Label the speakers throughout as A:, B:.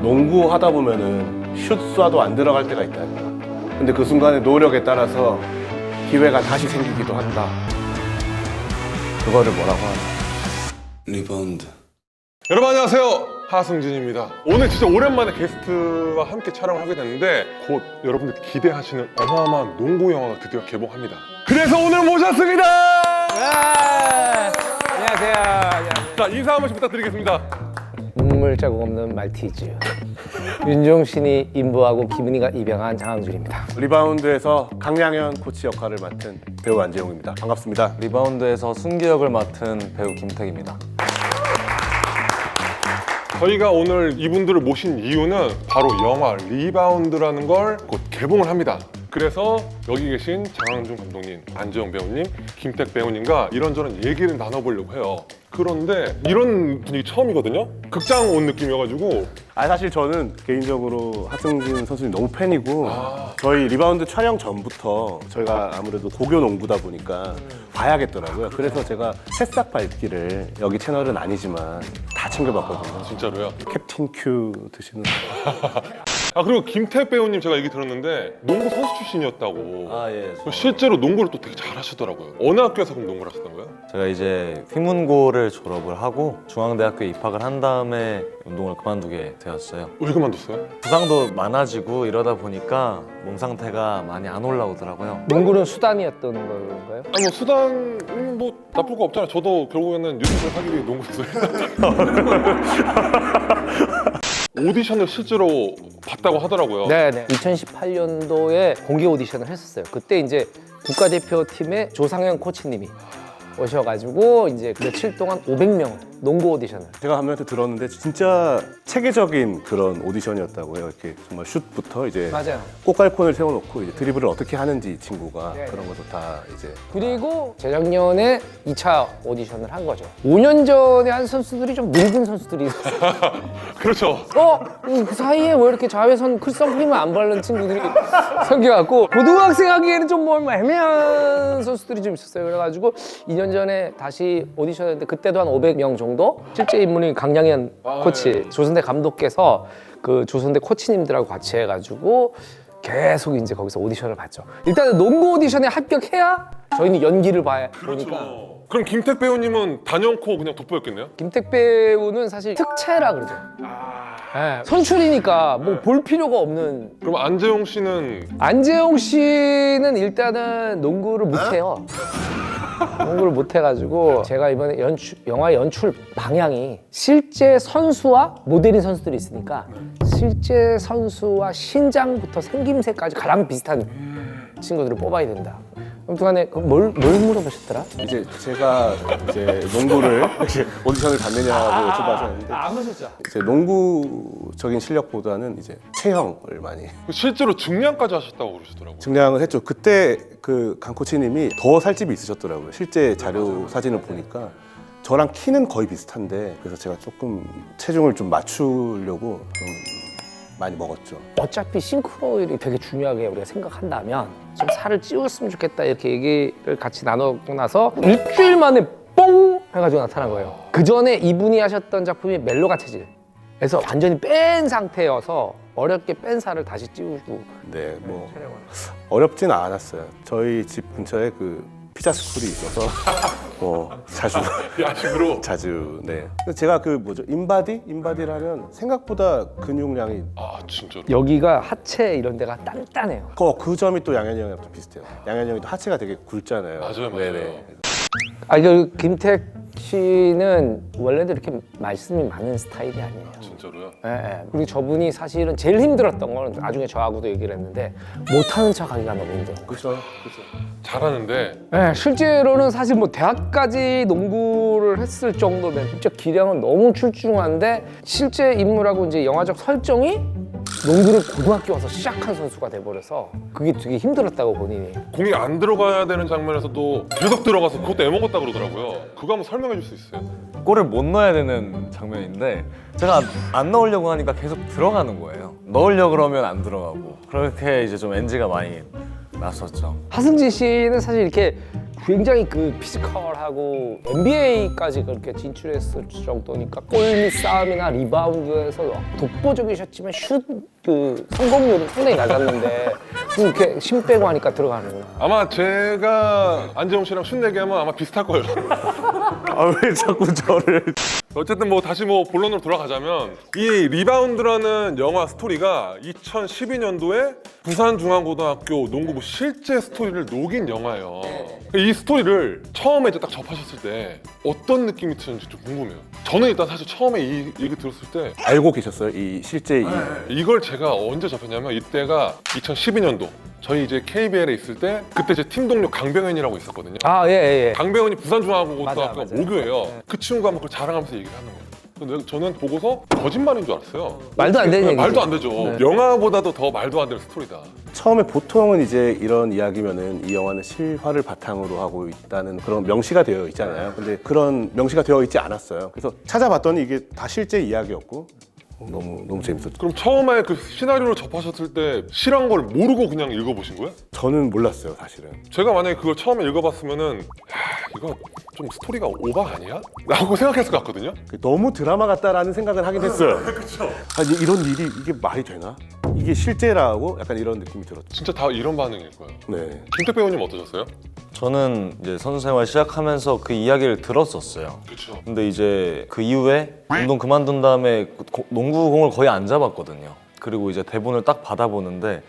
A: 농구 하다 보면은 슛 쏴도 안 들어갈 때가 있다니까. 근데 그 순간의 노력에 따라서 기회가 다시 생기기도 한다. 그거를 뭐라고 하나?
B: 리바운드.
C: 여러분 안녕하세요, 하승진입니다. 오늘 진짜 오랜만에 게스트와 함께 촬영을 하게 됐는데 곧 여러분들 기대하시는 어마어마한 농구 영화가 드디어 개봉합니다. 그래서 오늘 모셨습니다.
D: 안녕하세요.
C: 자, 인사 한 번씩 부탁드리겠습니다.
D: 눈물 자국 없는 말티즈. 윤종신이 인부하고 김은희가 입양한 장항준입니다.
A: 리바운드에서 강양현 코치 역할을 맡은 배우 안재용입니다. 반갑습니다.
B: 리바운드에서 순기 역을 맡은 배우 김택입니다.
C: 저희가 오늘 이분들을 모신 이유는 바로 영화 리바운드라는 걸 곧 개봉을 합니다. 그래서 여기 계신 장항준 감독님, 안재용 배우님, 김택 배우님과 이런저런 얘기를 나눠보려고 해요. 그런데 이런 분위기 처음이거든요? 극장 온 느낌이어가지고.
A: 사실 저는 개인적으로 하승진 선수님 너무 팬이고 저희 리바운드 촬영 전부터 저희가 아무래도 고교 농구다 보니까 봐야겠더라고요. 그래서 제가 새싹 밟기를 여기 채널은 아니지만 다 챙겨봤거든요.
C: 진짜로요?
A: 캡틴 큐 드시는
C: 그리고 김택 배우님 제가 얘기 들었는데 농구 선수 출신이었다고.
B: 예.
C: 실제로 농구를 또 되게 잘하시더라고요. 어느 학교에서 그럼 농구를 하셨던 거예요?
B: 제가 이제 휘문고를 졸업을 하고 중앙대학교에 입학을 한 다음에 운동을 그만두게 되었어요.
C: 왜 그만뒀어요?
B: 부상도 많아지고 이러다 보니까 몸 상태가 많이 안 올라오더라고요.
D: 농구는 수단이었던 건가요?
C: 아니 뭐 수단 뭐 나쁠 거 없잖아요. 저도 결국에는 유튜브를 하기 위해 농구했어요. 오디션을 실제로 봤다고 하더라고요.
D: 네네. 2018년도에 공개 오디션을 했었어요. 그때 이제 국가대표팀의 조상현 코치님이 오셔가지고 이제 며칠 동안 500명 농구 오디션을.
A: 제가 한 명한테 들었는데 진짜 체계적인 그런 오디션이었다고요. 이렇게 정말 슛부터 이제
D: 맞아요.
A: 꽃갈콘을 세워놓고 이제 드리블을 어떻게 하는지 이 친구가
D: 네.
A: 그런 것도 다 이제
D: 그리고 재작년에 2차 오디션을 한 거죠. 5년 전에 한 선수들이 좀 늙은 선수들이 있었어요.
C: 그렇죠.
D: 그 사이에 왜 이렇게 자외선 크선크림을 안 바른 친구들이 생겨갖고 고등학생 하기에는 좀 뭐 애매한 선수들이 좀 있었어요. 그래가지고 2년 전에 다시 오디션 했는데 그때도 한 500명 정도? 실제 인물이 강양현 코치, 조선대 감독께서 그 조선대 코치님들하고 같이 해가지고 계속 이제 거기서 오디션을 봤죠. 일단은 농구 오디션에 합격해야 저희는 연기를 보니까.
C: 그렇죠. 그럼 김택 배우님은 단연코 그냥 돋보였겠네요?
D: 김택 배우는 사실 특채라 그러죠. 네, 선출이니까 뭐 볼 필요가 없는.
C: 그럼 안재용 씨는
D: 안재용 씨는 일단은 농구를 못해요. 농구를 못해가지고 제가 이번에 영화 연출 방향이 실제 선수와 모델인 선수들이 있으니까 실제 선수와 신장부터 생김새까지 가장 비슷한 친구들을 뽑아야 된다. 아무튼간에 뭘 물어보셨더라?
A: 이제 제가 이제 농구를 이제 오디션을 봤느냐고 여쭤봐주셨는데
D: 안 보셨죠?
A: 이제 농구적인 실력보다는 이제 체형을 많이
C: 실제로 증량까지 하셨다고 그러시더라고요.
A: 증량을 했죠. 그때 그 강 코치님이 더 살집이 있으셨더라고요. 실제 자료 사진을 보니까 저랑 키는 거의 비슷한데 그래서 제가 조금 체중을 좀 맞추려고 좀 많이 먹었죠.
D: 어차피 싱크로율이 되게 중요하게 우리가 생각한다면 좀 살을 찌웠으면 좋겠다 이렇게 얘기를 같이 나누고 나서 일주일 만에 뽕 해가지고 나타난 거예요. 그 전에 이분이 하셨던 작품이 멜로가 체질. 그래서 완전히 뺀 상태여서 어렵게 뺀 살을 다시 찌우고.
A: 네, 뭐 어렵진 않았어요. 저희 집 근처에 그 피자 스쿨이 있어서 뭐
C: 야식으로?
A: 자주 네. 근데 제가 그 뭐죠 인바디를 하면 생각보다 근육량이
C: 진짜로?
D: 여기가 하체 이런 데가 단단해요.
A: 그 점이 또 양현이 형이랑 좀 비슷해요. 양현이 형이 또 하체가 되게 굵잖아요.
C: 맞아요.
A: 네네.
D: 그 김택 씨는 원래도 이렇게 말씀이 많은 스타일이 아니에요.
C: 진짜로요?
D: 예. 그리고 저분이 사실은 제일 힘들었던 건 나중에 저하고도 얘기를 했는데 못하는 척 하기가 너무 힘들어요.
A: 그렇죠.
C: 잘하는데
D: 네, 실제로는 사실 뭐 대학까지 농구를 했을 정도면 진짜 기량은 너무 출중한데 실제 인물하고 이제 영화적 설정이 농구를 고등학교 와서 시작한 선수가 돼버려서 그게 되게 힘들었다고 본인이.
C: 공이 안 들어가야 되는 장면에서도 계속 들어가서 그것도 애먹었다 그러더라고요. 그거 한번 설명해 줄 수 있어요?
B: 골을 못 넣어야 되는 장면인데 제가 안 넣으려고 하니까 계속 들어가는 거예요. 넣으려고 그러면 안 들어가고 그렇게 이제 좀 NG가 많이 났었죠.
D: 하승진 씨는 사실 이렇게 굉장히 그 피지컬하고 NBA까지 그렇게 진출했을 정도니까 골밑 싸움이나 리바운드에서 독보적이셨지만 슛 그 성공률은 상당히 낮았는데 이렇게 힘 빼고 하니까 들어가는구나.
C: 아마 제가 안재홍 씨랑 슛 내기하면 아마 비슷할 거예요.
A: 아, 왜 자꾸 저를.
C: 어쨌든 뭐 다시 뭐 본론으로 돌아가자면 이 리바운드라는 영화 스토리가 2012년도에 부산중앙고등학교 농구부 실제 스토리를 녹인 영화예요. 이 스토리를 처음에 이제 딱 접하셨을 때 어떤 느낌이 드는지 좀 궁금해요. 저는 일단 사실 처음에 이 얘기 들었을 때
A: 알고 계셨어요? 이 실제
C: 이걸 제가 언제 접했냐면 이때가 2012년도 저희 이제 KBL에 있을 때 그때 제 팀 동료 강병현이라고 있었거든요.
D: 아, 예.
C: 강병현이 부산중앙고등학교가
D: 맞아.
C: 모교예요. 그 친구가 막 그걸 자랑하면서 얘기를 하는 거예요. 근데 저는 보고서 거짓말인 줄 알았어요.
D: 말도 안 되는 얘기죠.
C: 말도 안 되죠. 영화보다도 더 말도 안 되는 스토리다.
A: 처음에 보통은 이제 이런 이야기면은 이 영화는 실화를 바탕으로 하고 있다는 그런 명시가 되어 있잖아요. 근데 그런 명시가 되어 있지 않았어요. 그래서 찾아봤더니 이게 다 실제 이야기였고 너무 재밌었죠.
C: 그럼 처음에 그 시나리오를 접하셨을 때 실한 걸 모르고 그냥 읽어보신 거예요?
A: 저는 몰랐어요, 사실은.
C: 제가 만약에 그걸 처음에 읽어봤으면은 이거 좀 스토리가 오바 아니야? 라고 생각했을 것 같거든요.
A: 너무 드라마 같다라는 생각은 하긴 했어요.
C: 그렇죠.
A: 아니, 이런 일이 이게 말이 되나? 이게 실제라고 약간 이런 느낌이 들었죠.
C: 진짜 다 이런 반응일 거예요.
A: 네.
C: 김택 배우님 어떠셨어요?
B: 저는 이제 선수 생활 시작하면서 그 이야기를 들었었어요.
C: 그렇죠.
B: 근데 이제 그 이후에 운동 그만둔 다음에 농구공을 거의 안 잡았거든요. 그리고 이제 대본을 딱 받아보는데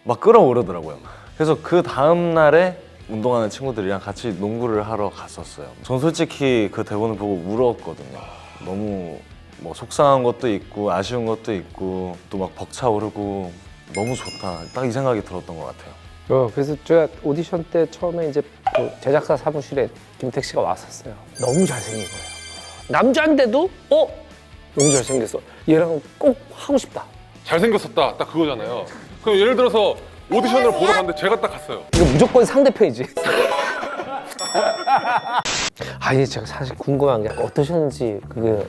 B: 막 끌어오르더라고요. 그래서 그 다음 날에 운동하는 친구들이랑 같이 농구를 하러 갔었어요. 전 솔직히 그 대본을 보고 울었거든요. 너무 뭐 속상한 것도 있고 아쉬운 것도 있고 또 막 벅차오르고 너무 좋다. 딱 이 생각이 들었던 것 같아요.
D: 그래서 제가 오디션 때 처음에 이제 그 제작사 사무실에 김택 씨가 왔었어요. 너무 잘생긴 거예요. 남자인데도 너무 잘생겼어. 얘랑 꼭 하고 싶다.
C: 잘생겼었다. 딱 그거잖아요. 그럼 예를 들어서 오디션을 보러 갔는데 제가 딱 갔어요.
D: 이거 무조건 상대편이지. 아니 제가 사실 궁금한 게 어떠셨는지 그게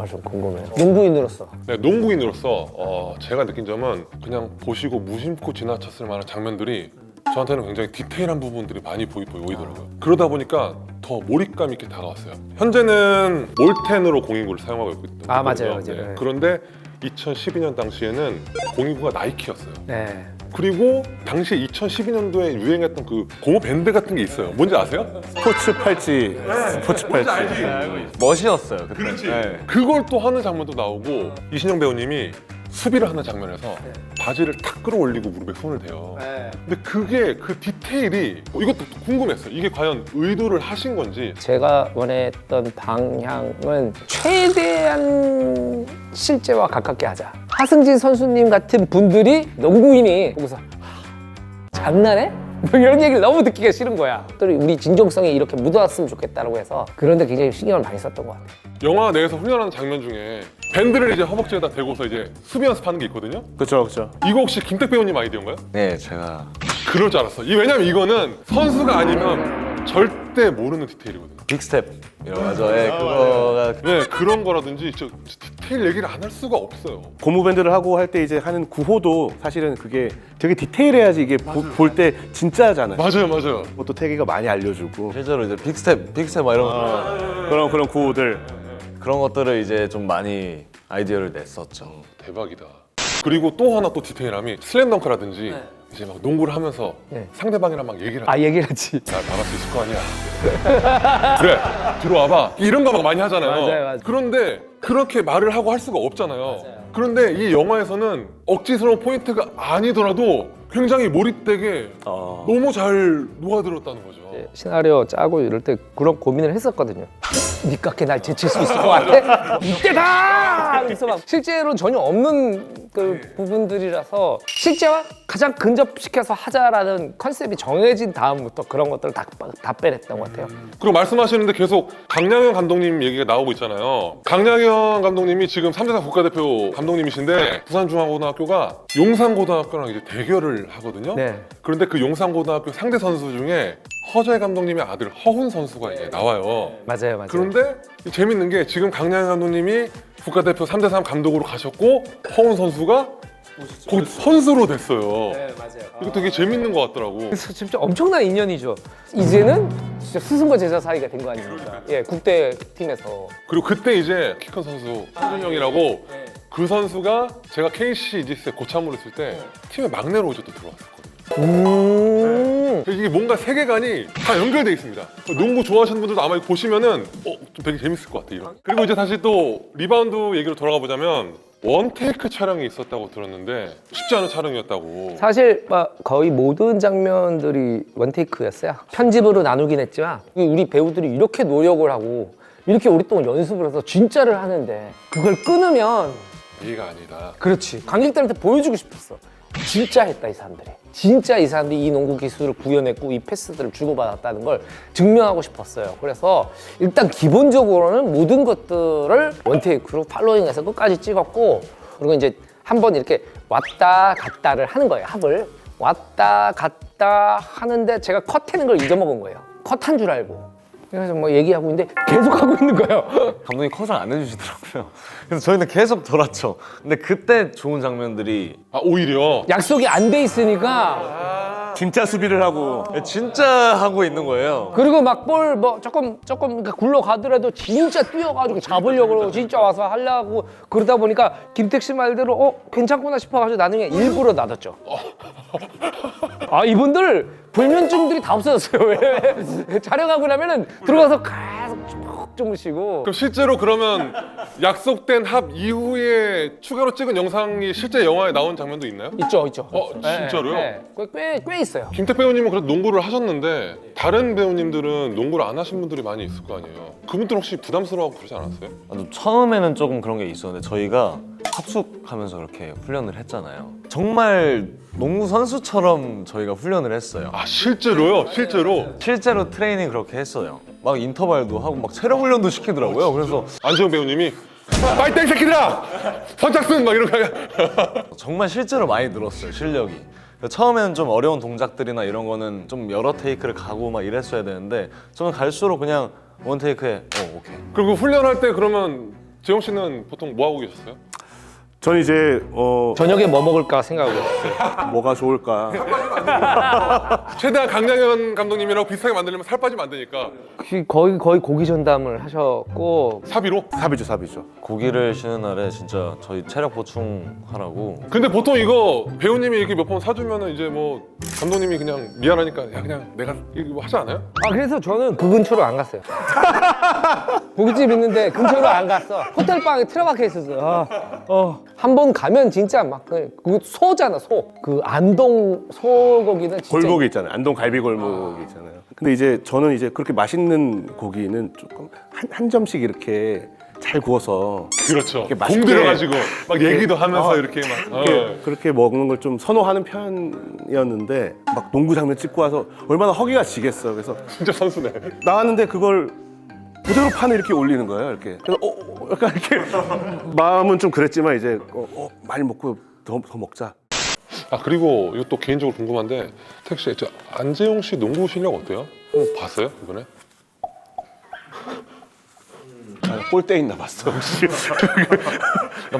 D: 좀 궁금해요. 농구인으로서.
C: 네, 농구인으로서 제가 느낀 점은 그냥 보시고 무심코 지나쳤을 만한 장면들이 저한테는 굉장히 디테일한 부분들이 많이 보이더라고요. 그러다 보니까 더 몰입감 있게 다가왔어요. 현재는 몰텐으로 공이구를 사용하고 있거든요.
D: 아, 맞아요. 네.
C: 그런데 2012년 당시에는 공이구가 나이키였어요.
D: 네.
C: 그리고 당시 2012년도에 유행했던 그 고무 밴드 같은 게 있어요. 뭔지 아세요?
A: 스포츠 팔찌.
B: 멋이었어요 그때.
C: 그렇지.
B: 네.
C: 그걸 또 하는 장면도 나오고 이신영 배우님이 수비를 하는 장면에서 바지를 탁 끌어올리고 무릎에 손을 대요. 근데 그게 그 디테일이 이것도 궁금했어요. 이게 과연 의도를 하신 건지.
D: 제가 원했던 방향은 최대한 실제와 가깝게 하자. 하승진 선수님 같은 분들이 농구인이 보고서 장난해? 뭐 이런 얘기를 너무 듣기가 싫은 거야. 또 우리 진정성이 이렇게 묻어왔으면 좋겠다고 해서 그런데 굉장히 신경을 많이 썼던 것 같아요.
C: 영화 내에서 훈련하는 장면 중에 밴드를 이제 허벅지에다 대고서 이제 수비 연습하는 게 있거든요.
A: 그렇죠.
C: 이거 혹시 김택 배우님 아이디어인가요?
B: 네, 제가
C: 그럴 줄 알았어. 왜냐면 이거는 선수가 아니면 절대 모르는 디테일이거든요.
B: 빅스텝 이런 거죠. 예, 그거가
C: 네, 그런 거라든지 저 디테일 얘기를 안 할 수가 없어요.
A: 고무밴드를 하고 할 때 이제 하는 구호도 사실은 그게 되게 디테일해야지 이게 볼 때 진짜잖아요.
C: 맞아요.
A: 그것도 태기가 많이 알려주고
B: 실제로 이제 빅스텝 막 이런 거
A: 그런 구호들.
B: 그런 것들을 이제 좀 많이 아이디어를 냈었죠.
C: 대박이다. 그리고 또 하나 또 디테일함이 슬램덩크라든지 이제 막 농구를 하면서
D: 네.
C: 상대방이랑 막 얘기를
D: 아 얘기를 하지.
C: 날 막을 수 있을 거 아니야. 그래, 들어와봐. 이런 거 막 많이 하잖아요.
D: 맞아요.
C: 그런데 그렇게 말을 하고 할 수가 없잖아요. 그런데 이 영화에서는 억지스러운 포인트가 아니더라도 굉장히 몰입되게 너무 잘 녹아들었다는 거죠.
D: 시나리오 짜고 이럴 때 그런 고민을 했었거든요. 니깎게 날 제칠 수 있을 것 같아? 이때다! 그래서 막 실제로 전혀 없는 그 부분들이라서 실제와 가장 근접시켜서 하자라는 컨셉이 정해진 다음부터 그런 것들을 다 빼냈던 것 같아요.
C: 그리고 말씀하시는데 계속 강량현 감독님 얘기가 나오고 있잖아요. 강량현 감독님이 지금 3대4 국가대표 감독님이신데 부산중앙고등학교가 용산고등학교랑 이제 대결을 하거든요.
D: 네.
C: 그런데 그 용산고등학교 상대 선수 중에 허재 감독님의 아들 허훈 선수가 이제 나와요.
D: 맞아요.
C: 그런데 재밌는 게 지금 강량현 감독님이 국가대표 3대3 감독으로 가셨고 허훈 선수가 거기 선수로 됐어요.
D: 네, 맞아요.
C: 이거 되게 재밌는 것 같더라고.
D: 그래서 진짜 엄청난 인연이죠. 이제는 진짜 스승과 제자 사이가 된 거 아닙니까? 예, 국대 팀에서.
C: 그리고 그때 이제 키 큰 선수 한준영이라고 그 선수가 제가 KC 이지스에 고참으로 있을 때 팀의 막내로 이제 또 들어왔었거든요. 이게 뭔가 세계관이 다 연결돼 있습니다. 농구 좋아하시는 분들도 아마 이거 보시면은 좀 되게 재밌을 것 같아 이런. 그리고 이제 다시 또 리바운드 얘기로 돌아가 보자면 원테이크 촬영이 있었다고 들었는데 쉽지 않은 촬영이었다고.
D: 사실 막 거의 모든 장면들이 원테이크였어요. 편집으로 나누긴 했지만 우리 배우들이 이렇게 노력을 하고 이렇게 오랫동안 연습을 해서 진짜를 하는데 그걸 끊으면
C: 예의가 아니다.
D: 그렇지. 관객들한테 보여주고 싶었어. 진짜 했다 이 사람들이. 진짜 이 사람들이 이 농구 기술을 구현했고 이 패스들을 주고받았다는 걸 증명하고 싶었어요. 그래서 일단 기본적으로는 모든 것들을 원테이크로 팔로잉해서 끝까지 찍었고 그리고 이제 한번 이렇게 왔다 갔다를 하는 거예요. 합을 왔다 갔다 하는데 제가 컷하는 걸 잊어먹은 거예요. 컷한 줄 알고. 그래서 뭐 얘기하고 있는데 계속 하고 있는 거예요.
B: 감독님 컷을 안 해주시더라고요. 그래서 저희는 계속 돌았죠. 근데 그때 좋은 장면들이
C: 아 오히려
D: 약속이 안 돼 있으니까
A: 진짜 수비를 하고
B: 진짜 하고 있는 거예요.
D: 그리고 막 볼 뭐 조금 그러니까 굴러가더라도 진짜 뛰어가지고 잡으려고 그러고 진짜 와서 하려고 그러다 보니까 김택 씨 말대로 괜찮구나 싶어가지고 나중에 일부러 놔뒀죠. 아 이분들 불면증들이 다 없어졌어요. 왜? 촬영하고 나면은 들어가서 계속 쭉 주무시고.
C: 그럼 실제로 그러면 약속된 합 이후에 추가로 찍은 영상이 실제 영화에 나온 장면도 있나요?
D: 있죠.
C: 진짜로요?
D: 꽤 있어요.
C: 김택 배우님은 그래도 농구를 하셨는데 다른 배우님들은 농구를 안 하신 분들이 많이 있을 거 아니에요. 그분들 혹시 부담스러워하고 그러지 않았어요?
B: 처음에는 조금 그런 게 있었는데 저희가 합숙하면서 그렇게 훈련을 했잖아요. 정말 농구 선수처럼 저희가 훈련을 했어요.
C: 아 실제로요? 실제로?
B: 실제로 트레이닝 그렇게 했어요. 막 인터벌도 하고 막 체력 훈련도 시키더라고요. 그래서
C: 안지영 배우님이 빨리 땡 새끼들아! 선착순! 막 이렇게
B: 정말 실제로 많이 늘었어요, 실력이. 처음에는 좀 어려운 동작들이나 이런 거는 좀 여러 테이크를 가고 막 이랬어야 되는데 저는 갈수록 그냥 원 테이크에 오케이.
C: 그리고 훈련할 때 그러면 재영 씨는 보통 뭐 하고 계셨어요?
A: 전 이제
D: 저녁에 뭐 먹을까 생각하고 있어요.
A: 뭐가 좋을까.
C: 최대한 강량현 감독님이랑 비슷하게 만들려면 살 빠지면 안 되니까
D: 거의 고기 전담을 하셨고
C: 사비로?
A: 사비죠.
C: 고기를
B: 쉬는 날에 진짜 저희 체력 보충하라고
C: 근데 보통 이거 배우님이 이렇게 몇 번 사주면은 이제 뭐 감독님이 그냥 미안하니까 야 그냥 내가 이거 하지 않아요?
D: 그래서 저는 그 근처로 안 갔어요. 고깃집 있는데 근처로 안 갔어. 호텔 방에 틀어박혀 있었어요. 한 번 가면 진짜 막 그 소잖아 소. 그 안동 소고기는 진짜
A: 골목이 있잖아요. 안동 갈비 골목이 있잖아요. 근데 이제 저는 이제 그렇게 맛있는 고기는 조금 한 점씩 이렇게 잘 구워서
C: 그렇죠.
A: 이렇게 맛있게
C: 공들여가지고 막 얘기도 하면서 이렇게 막
A: 그렇게 먹는 걸 좀 선호하는 편이었는데 막 농구 장면 찍고 와서 얼마나 허기가 지겠어. 그래서
C: 진짜 선수네.
A: 나왔는데 그걸 그대로 판에 이렇게 올리는 거예요. 이렇게. 그래서 약간 이렇게 마음은 좀 그랬지만 이제 많이 먹고 더 먹자.
C: 아 그리고 이거 또 개인적으로 궁금한데 택 씨, 저 안재용 씨 농구 실력 어때요? 봤어요 이번에?
A: 골대 있나 봤어 혹시.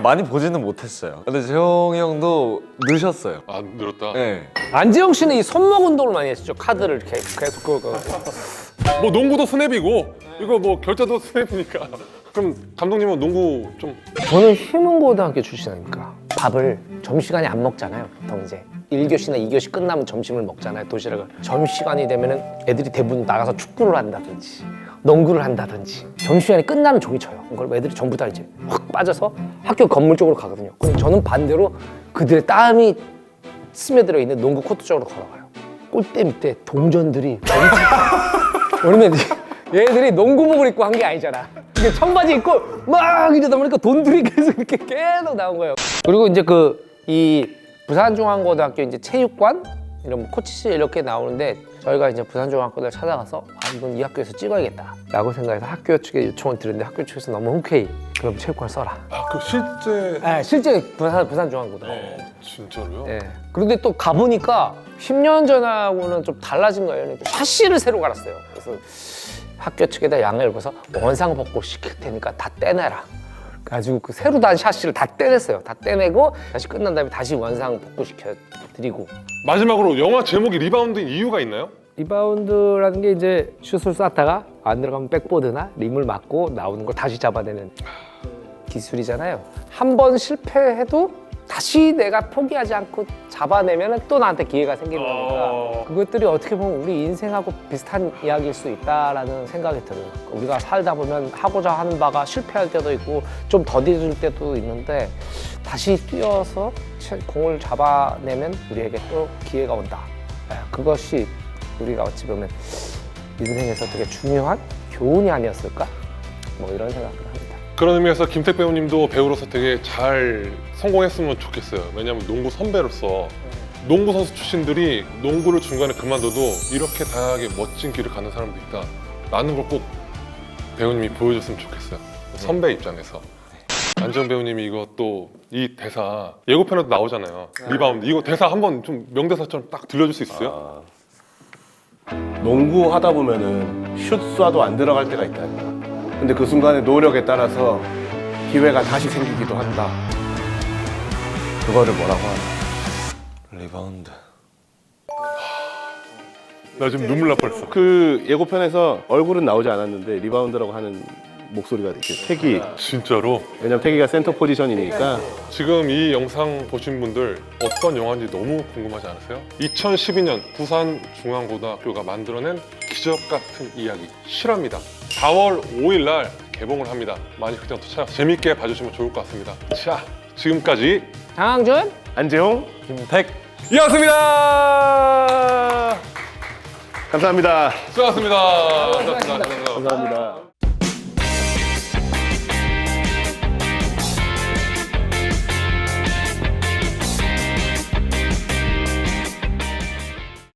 B: 많이 보지는 못했어요. 근데 재홍이 형도 늦었어요.
C: 아 늘었다.
B: 네.
D: 안재영 씨는 이 손목 운동을 많이 했죠. 카드를 이렇게 계속
C: 뭐 농구도 스냅이고 이거 뭐 결제도 스냅이니까. 그럼 감독님은 농구 좀
D: 저는 휘문고등학교 출신이니까 밥을 점심시간에 안 먹잖아요. 보통 이제 1교시나 2교시 끝나면 점심을 먹잖아요. 도시락을. 점심시간이 되면은 애들이 대부분 나가서 축구를 한다든지 농구를 한다든지 점심시간이 끝나는 종이 쳐요. 그걸 애들이 전부 다 이제 확 빠져서 학교 건물 쪽으로 가거든요. 근데 저는 반대로 그들의 땀이 스며들어 있는 농구 코트 쪽으로 걸어가요. 골대 밑에 동전들이 왜냐면 얘들이 농구복을 입고 한 게 아니잖아. 이게 청바지 입고 막 이러다 보니까 돈들이 계속 나온 거예요. 그리고 이제 이 부산중앙고등학교 이제 체육관 이런 코치실 이렇게 나오는데 저희가 이제 부산중앙고등을 찾아가서 이건 이 학교에서 찍어야겠다라고 생각해서 학교 측에 요청을 드렸는데 학교 측에서 너무 흔쾌히 그럼 체육관 써라.
C: 아 그 실제
D: 네, 실제 부산중앙고등.
C: 진짜로요?
D: 네. 그런데 또 가보니까 10년 전하고는 좀 달라진 거예요. 그러니까 샤시를 새로 갈았어요. 그래서 학교 측에다 양해를 구해서 원상복구 시킬 테니까 다 떼내라. 가지고 그 새로 단 샤시를 다 떼냈어요. 다 떼내고 다시 끝난 다음에 다시 원상 복구시켜 드리고.
C: 마지막으로 영화 제목이 리바운드인 이유가 있나요?
D: 리바운드라는 게 이제 슛을 쐈다가 안 들어가면 백보드나 림을 맞고 나오는 걸 다시 잡아내는 기술이잖아요. 한 번 실패해도 다시 내가 포기하지 않고 잡아내면 또 나한테 기회가 생기는 거니까 그것들이 어떻게 보면 우리 인생하고 비슷한 이야기일 수 있다라는 생각이 들어요. 우리가 살다 보면 하고자 하는 바가 실패할 때도 있고 좀 더뎌질 때도 있는데 다시 뛰어서 공을 잡아내면 우리에게 또 기회가 온다. 그것이 우리가 어찌 보면 인생에서 되게 중요한 교훈이 아니었을까? 뭐 이런 생각을 합니다.
C: 그런 의미에서 김택 배우님도 배우로서 되게 잘 성공했으면 좋겠어요. 왜냐하면 농구 선배로서 농구 선수 출신들이 농구를 중간에 그만둬도 이렇게 다양하게 멋진 길을 가는 사람도 있다. 라는 걸 꼭 배우님이 보여줬으면 좋겠어요. 선배 입장에서. 안지영 배우님이 이거 또 이 대사 예고편에도 나오잖아요. 리바운드. 이거 대사 한번 좀 명대사처럼 딱 들려줄 수 있어요?
A: 농구 하다 보면은 슛 쏴도 안 들어갈 때가 있다. 근데 그 순간의 노력에 따라서 기회가 다시 생기기도 한다. 그거를 뭐라고 하나?
B: 리바운드.
C: 나 지금 눈물 날 뻔했어.
A: 그 예고편에서 얼굴은 나오지 않았는데 리바운드라고 하는 목소리가 이렇게 태기.
C: 진짜로?
A: 왜냐면 태기가 센터 포지션이니까.
C: 지금 이 영상 보신 분들 어떤 영화인지 너무 궁금하지 않으세요? 2012년 부산중앙고등학교가 만들어낸 기적 같은 이야기 실화입니다. 4월 5일 날 개봉을 합니다. 많이 극장 찾아서 재밌게 봐주시면 좋을 것 같습니다. 자, 지금까지
D: 장항준?
A: 안재홍
B: 김택.
C: 이었습니다.
A: 감사합니다.
C: 수고하셨습니다. 수고하셨습니다.
A: 감사합니다.